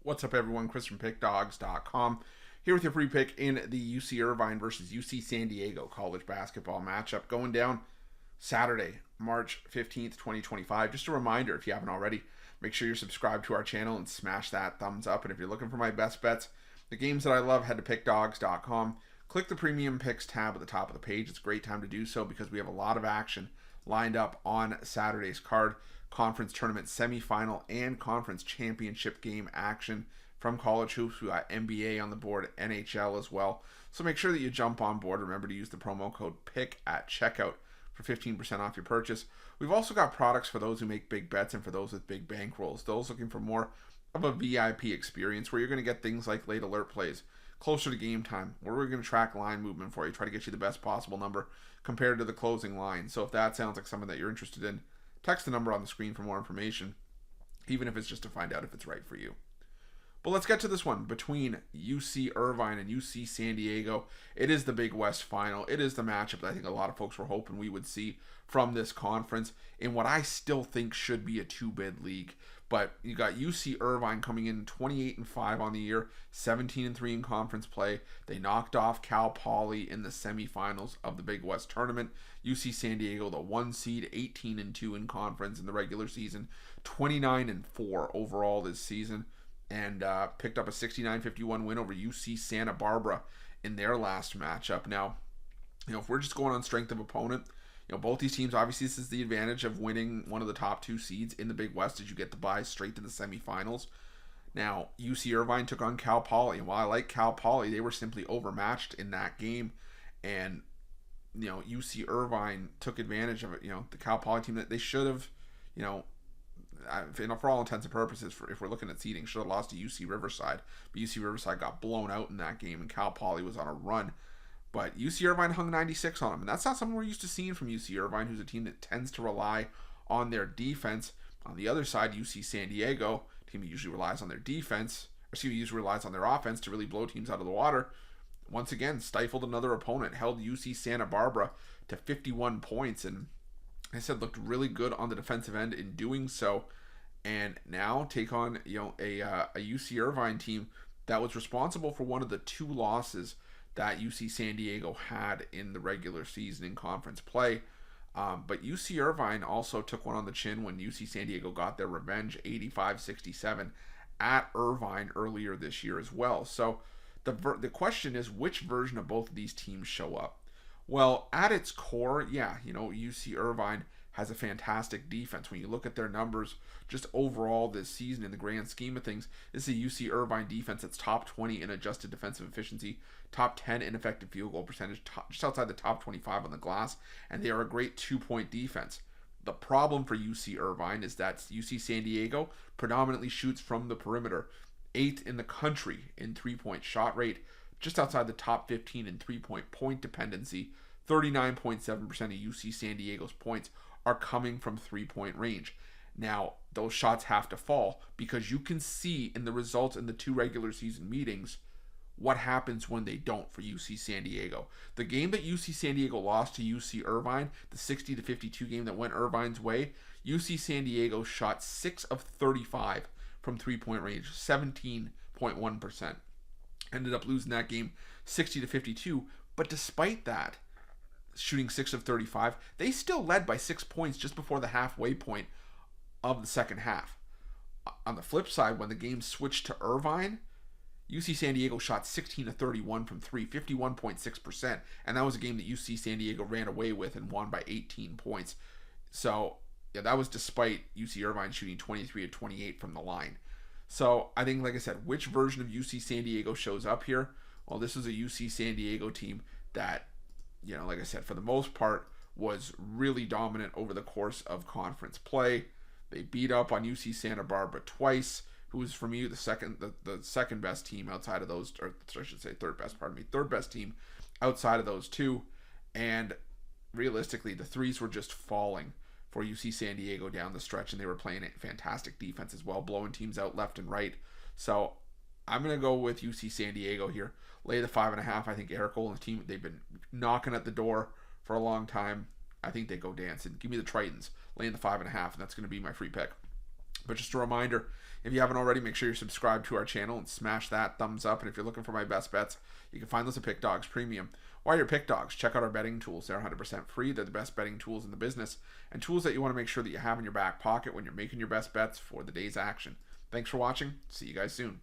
What's up, everyone? Chris from Pickdawgz.com here with your free pick in the UC Irvine versus UC San Diego college basketball matchup going down Saturday, March 15th, 2025. Just a reminder, if you haven't already, make sure you're subscribed to our channel and smash that thumbs up. And if you're looking for my best bets, the games that I love, head to Pickdawgz.com. Click the Premium Picks tab at the top of the page. It's a great time to do so because we have a lot of action lined up on Saturday's card. Conference tournament semifinal and conference championship game action from college hoops. We got NBA on the board, NHL as well. So make sure that you jump on board. Remember to use the promo code PICK at checkout for 15% off your purchase. We've also got products for those who make big bets and for those with big bankrolls. Those looking for more of a VIP experience where you're going to get things like late alert plays, closer to game time, where we're going to track line movement for you, try to get you the best possible number compared to the closing line. So if that sounds like something that you're interested in, text the number on the screen for more information, even if it's just to find out if it's right for you. But let's get to this one between UC Irvine and UC San Diego. It is the Big West final. It is the matchup that I think a lot of folks were hoping we would see from this conference in what I still think should be a two-bid league. But you got UC Irvine coming in 28-5 on the year, 17-3 in conference play. They knocked off Cal Poly in the semifinals of the Big West tournament. UC San Diego, the 1 seed, 18-2 in conference in the regular season, 29-4 overall this season, and picked up a 69-51 win over UC Santa Barbara in their last matchup. Now, if we're just going on strength of opponent, both these teams, obviously this is the advantage of winning one of the top two seeds in the Big West as you get to bye straight to the semifinals. Now, UC Irvine took on Cal Poly, and while I like Cal Poly, they were simply overmatched in that game, and UC Irvine took advantage of it. The Cal Poly team that they should have, for all intents and purposes, if we're looking at seeding, should have lost to UC Riverside, but UC Riverside got blown out in that game, and Cal Poly was on a run. But UC Irvine hung 96 on them, and that's not something we're used to seeing from UC Irvine, who's a team that tends to rely on their defense. On the other side, UC San Diego, a team that usually relies on their defense, usually relies on their offense to really blow teams out of the water. Once again, stifled another opponent, held UC Santa Barbara to 51 points, and like I said, looked really good on the defensive end in doing so. And now take on a UC Irvine team that was responsible for one of the two losses that UC San Diego had in the regular season in conference play. But UC Irvine also took one on the chin when UC San Diego got their revenge 85-67 at Irvine earlier this year as well. So the question is, which version of both of these teams show up? Well, at its core, UC Irvine has a fantastic defense. When you look at their numbers just overall this season in the grand scheme of things, this is a UC Irvine defense that's top 20 in adjusted defensive efficiency, top 10 in effective field goal percentage, just outside the top 25 on the glass, and they are a great two-point defense. The problem for UC Irvine is that UC San Diego predominantly shoots from the perimeter, 8th in the country in three-point shot rate, just outside the top 15 in three-point point dependency. 39.7% of UC San Diego's points are coming from three-point range. Now, those shots have to fall because you can see in the results in the two regular season meetings what happens when they don't for UC San Diego. The game that UC San Diego lost to UC Irvine, the 60-52 game that went Irvine's way, UC San Diego shot 6 of 35 from three-point range, 17.1%. Ended up losing that game 60-52, but despite that, shooting 6 of 35, they still led by 6 points just before the halfway point of the second half. On the flip side, when the game switched to Irvine, UC San Diego shot 16 of 31 from 3, 51.6%, and that was a game that UC San Diego ran away with and won by 18 points. So, that was despite UC Irvine shooting 23 of 28 from the line. So, I think, like I said, which version of UC San Diego shows up here? Well, this was a UC San Diego team that, like I said, for the most part, was really dominant over the course of conference play. They beat up on UC Santa Barbara twice, who was, for me, the second best team outside of those, or I should say third best team outside of those two. And realistically, the threes were just falling for UC San Diego down the stretch, and they were playing a fantastic defense as well, blowing teams out left and right. So I'm going to go with UC San Diego here. Lay the 5.5. I think Eric Cole and the team, they've been knocking at the door for a long time. I think they go dancing. Give me the Tritons, laying the 5.5, and that's going to be my free pick. But just a reminder, if you haven't already, make sure you're subscribed to our channel and smash that thumbs up. And if you're looking for my best bets, you can find those at Pickdawgz Premium. While you're Pickdawgz, check out our betting tools. They're 100% free. They're the best betting tools in the business, and tools that you want to make sure that you have in your back pocket when you're making your best bets for the day's action. Thanks for watching. See you guys soon.